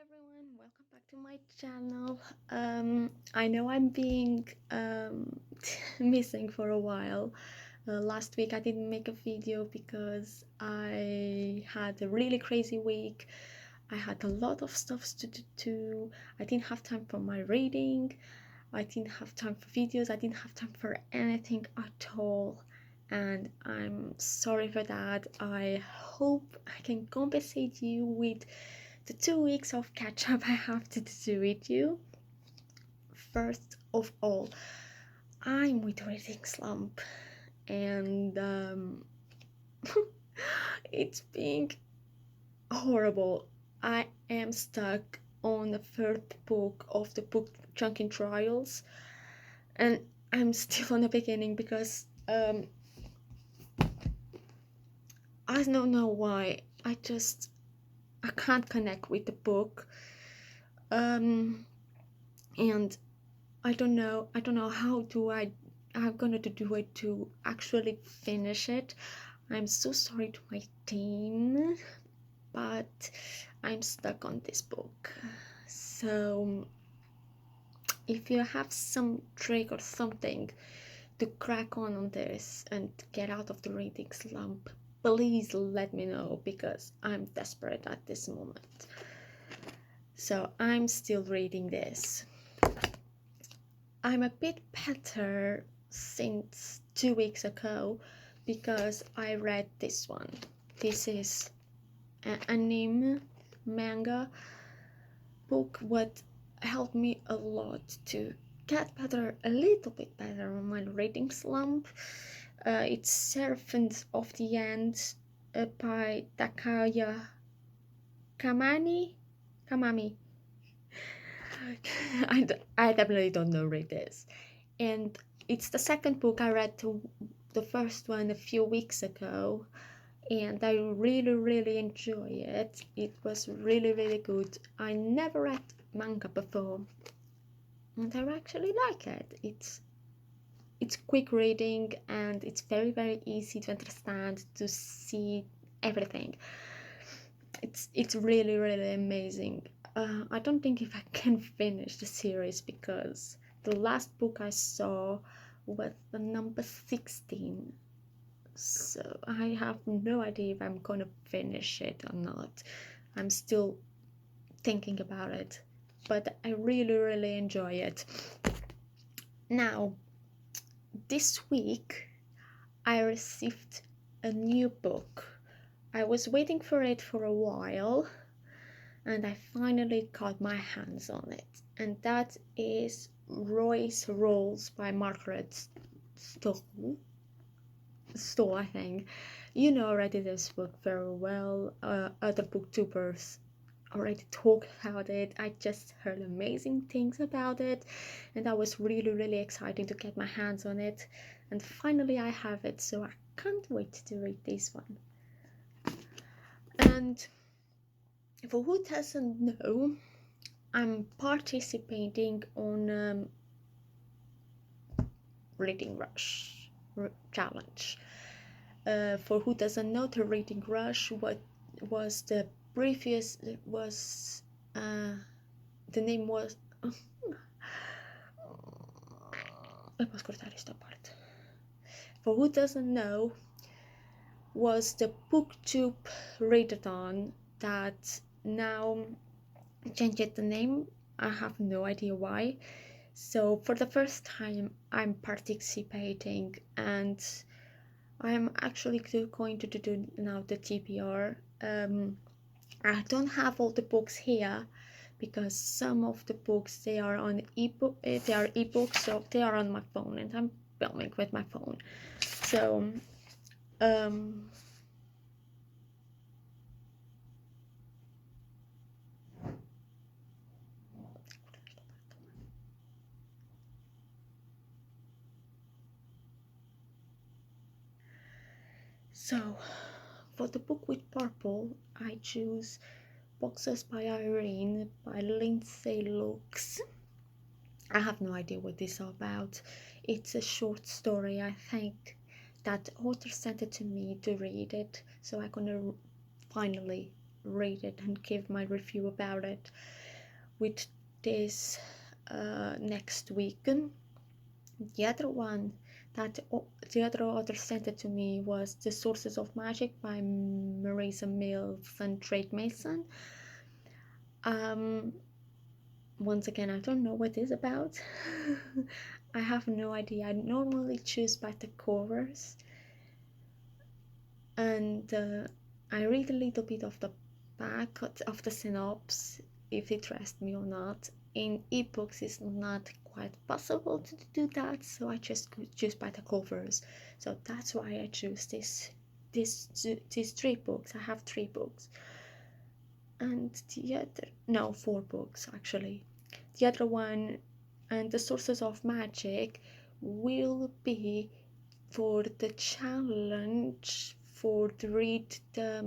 everyone, welcome back to my channel. I know I'm being missing for a while. Last week I didn't make a video because I had a really crazy week. I had a lot of stuff to do. I didn't have time for my reading. I didn't have time for videos. I didn't have time for anything at all. And I'm sorry for that. I hope I can compensate you with the 2 weeks of catch up I have to do with you. First of all, I'm with reading slump, and it's being horrible. I am stuck on the third book of the book Junkie Trials, and I'm still on the beginning because I don't know why. I can't connect with the book, and I don't know how I'm gonna do it to actually finish it. I'm so sorry to my team, but I'm stuck on this book. So if you have some trick or something to crack on this and get out of the reading slump, please let me know, because I'm desperate at this moment. So I'm still reading this. I'm a bit better since 2 weeks ago because I read this one. This is an anime manga book, what helped me a lot to get a little bit better on my reading slump. It's Servants of the End by Takaya Kamami. I definitely don't know read this. And it's the second book. I read the first one a few weeks ago, and I really enjoy it. It was really good. I never read manga before, and I actually like it. It's quick reading, and it's very easy to understand, to see everything. It's really amazing. I don't think if I can finish the series, because the last book I saw was the number 16, so I have no idea if I'm gonna finish it or not. I'm still thinking about it, but I really enjoy it. Now, this week I received a new book. I was waiting for it for a while, and I finally got my hands on it, and that is Roy's Rolls by Margaret Stoll, I think. You know already this book very well. Other booktubers already talked about it. I just heard amazing things about it, and I was really excited to get my hands on it, and finally I have it, so I can't wait to read this one. And for who doesn't know, I'm participating on Reading Rush challenge. For who doesn't know, the Reading Rush, what was the previous was the name was Let's cortar esta parte. For who doesn't know, was the booktube readathon that now changed the name. I have no idea why. So for the first time I'm participating, and I'm actually going to do now the TBR. I don't have all the books here because some of the books they are on ebook. They are ebooks, so they are on my phone, and I'm filming with my phone. So So, for the book with purple, I choose Boxes by Irene by Lindsey Loucks. I have no idea what this is about. It's a short story. I think that author sent it to me to read it, so I'm gonna finally read it and give my review about it with this next week. The other one that the other author sent it to me was The Sources of Magic by Marisa Mills and Drake Mason. Once again, I don't know what it's about. I have no idea. I normally choose by the covers, and I read a little bit of the back of the synopsis if it interests me or not. In ebooks, it's not quite possible to do that, so I just choose by the covers. So that's why I choose these 3 books. I have 3 books, and the other 4 books actually. The other one and The Sources of Magic will be for the challenge for to read the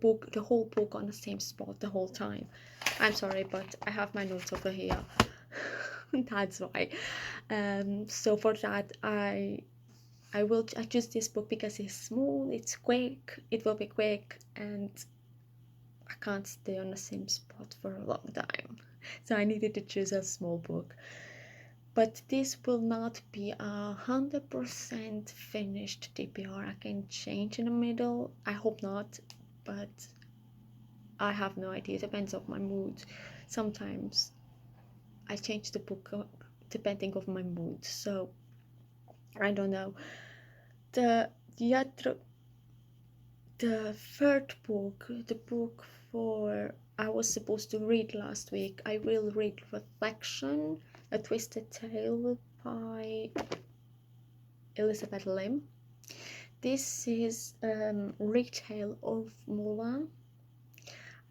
book, the whole book on the same spot the whole time. I'm sorry, but I have my notes over here. That's why. So for that, I choose this book because it's small, it's quick, it will be quick, and I can't stay on the same spot for a long time. So I needed to choose a small book. But this will not be 100% finished TBR. I can change in the middle. I hope not, but I have no idea. It depends on my mood. Sometimes I change the book depending on my mood. So I don't know. The third book, the book for I was supposed to read last week, I will read Reflection, A Twisted Tale by Elizabeth Lim. This is retale of Mulan.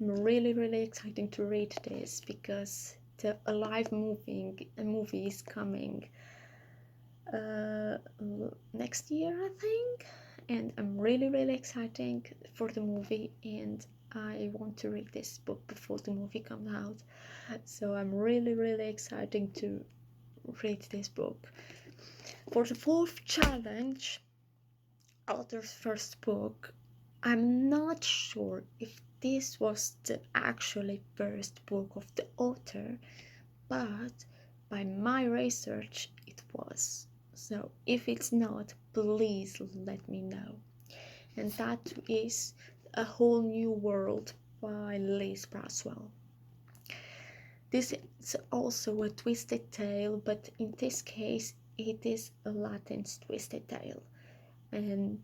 I'm really excited to read this because the live movie is coming next year, I think, and I'm really excited for the movie, and I want to read this book before the movie comes out. So I'm really excited to read this book. For the 4th challenge, author's first book, I'm not sure if this was the actually first book of the author, but by my research it was. So if it's not, please let me know. And that is A Whole New World by Liz Braswell. This is also a twisted tale, but in this case it is a Latin twisted tale. And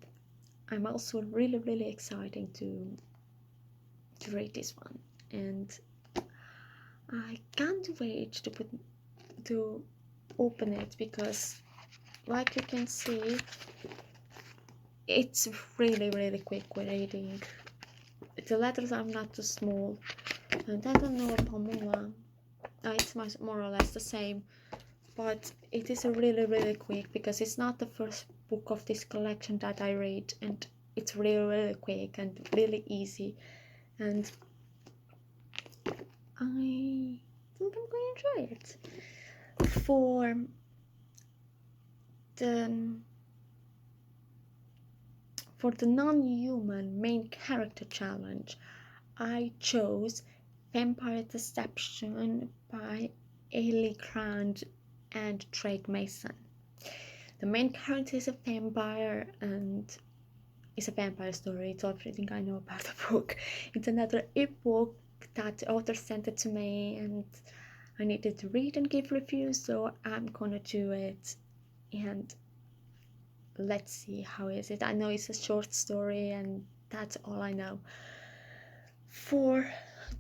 I'm also really excited to read this one, and I can't wait to open it because, like you can see, it's really quick reading. The letters are not too small, and I don't know about Manga. It's more or less the same, but it is really quick because it's not the first book of this collection that I read, and it's really quick and really easy, and I think I'm going to enjoy it. For the non-human main character challenge, I chose Vampire Deception by Ailey Grant and Drake Mason. The main character is a vampire, and it's a vampire story. It's everything I know about the book. It's another ebook that the author sent it to me, and I needed to read and give reviews, so I'm gonna do it, and let's see how is it. I know it's a short story, and that's all I know. For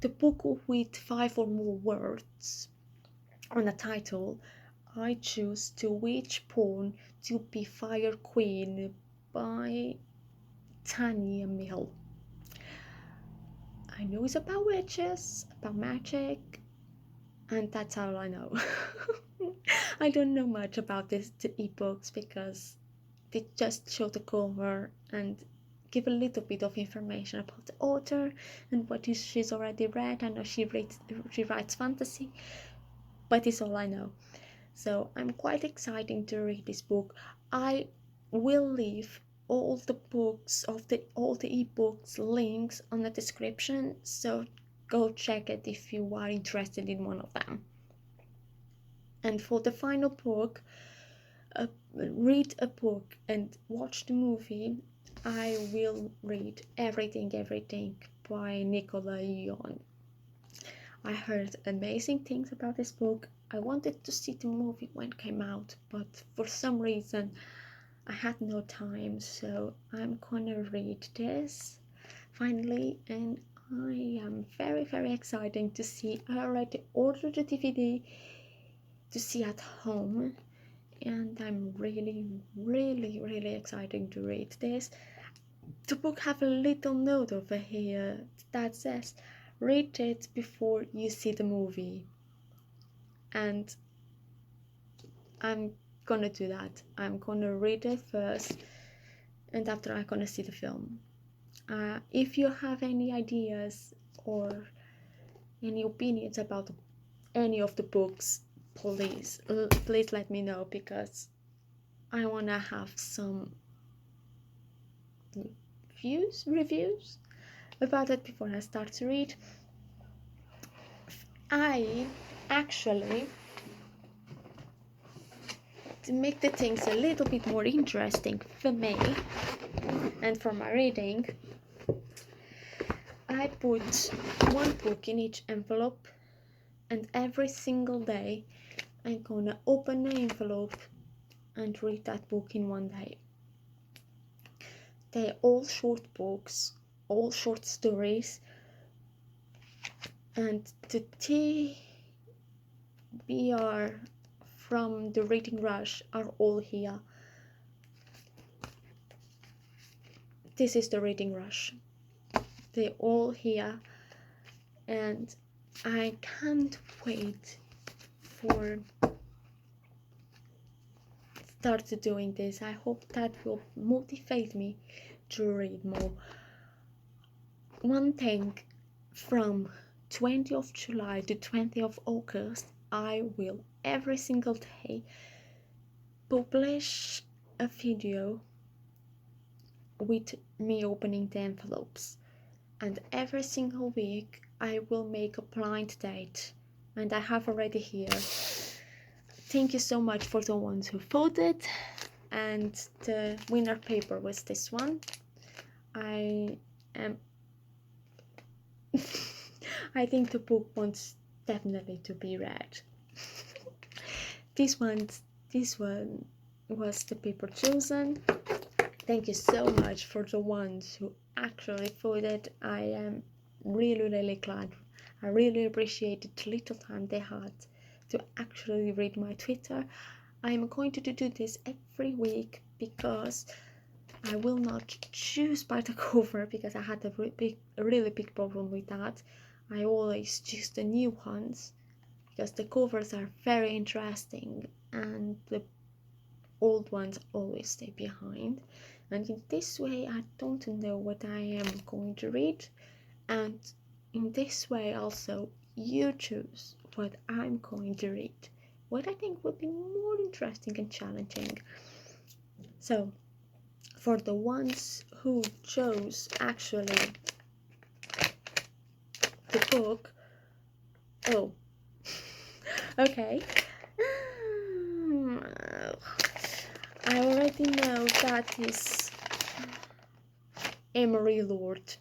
the book with 5 or more words on the title, I choose To Witch Born to be Fire Queen by Tanya Milne. I know it's about witches, about magic, and that's all I know. I don't know much about the ebooks because they just show the cover and give a little bit of information about the author and what she's already read. I know she writes fantasy, but it's all I know. So I'm quite excited to read this book. I will leave all the ebooks links on the description, so go check it if you are interested in one of them. And for the final book, read a book and watch the movie, I will read everything by Nicola Yon. I heard amazing things about this book. I wanted to see the movie when it came out, but for some reason I had no time, so I'm gonna read this finally, and I am very, very excited to see. I already ordered the DVD to see at home, and I'm really, really, really excited to read this. The book have a little note over here that says, read it before you see the movie. And I'm gonna do that. I'm gonna read it first, and after I'm gonna see the film. If you have any ideas or any opinions about any of the books, please let me know, because I wanna have some reviews about it before I start to read. I actually, to make the things a little bit more interesting for me and for my reading, I put one book in each envelope, and every single day I'm gonna open the envelope and read that book in one day. They're all short books, all short stories, and the TBR from the Reading Rush are all here. This is the Reading Rush. They're all here, and I can't wait for start doing this. I hope that will motivate me to read more. One thing, from 20th of July to 20th of August, I will every single day publish a video with me opening the envelopes, and every single week I will make a blind date, and I have already here. Thank you so much for the ones who voted, and the winner paper was this one. I think the book wants definitely to be read. This one was the paper chosen. Thank you so much for the ones who actually voted. I am really, really glad. I really appreciated the little time they had to actually read my Twitter. I'm going to do this every week, because I will not choose by the cover, because I had a really big problem with that. I always choose the new ones, because the covers are very interesting and the old ones always stay behind. And in this way I don't know what I am going to read, and in this way also you choose what I'm going to read, what I think would be more interesting and challenging. So for the ones who chose actually the book, okay, I already know that is Emery Lord.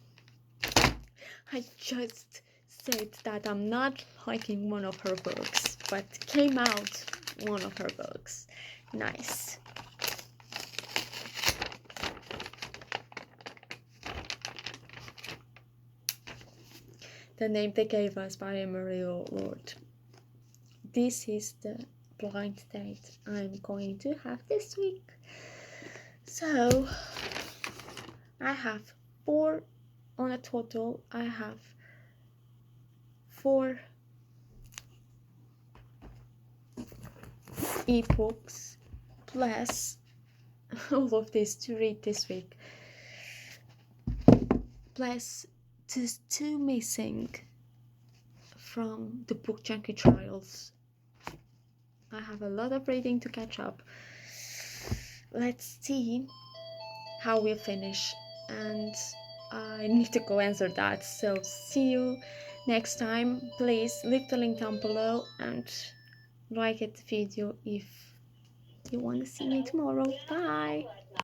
I just said that I'm not liking one of her books, but came out one of her books. Nice. The name they gave us by Emery Lord. This is the blind date I'm going to have this week. So I have 4 on a total. I have 4 ebooks plus all of this to read this week, plus just 2 missing from the book junkie trials. I have a lot of reading to catch up. Let's see how we finish, and I need to go answer that. So see you next time. Please leave the link down below and like the video if you want to see me tomorrow. Bye.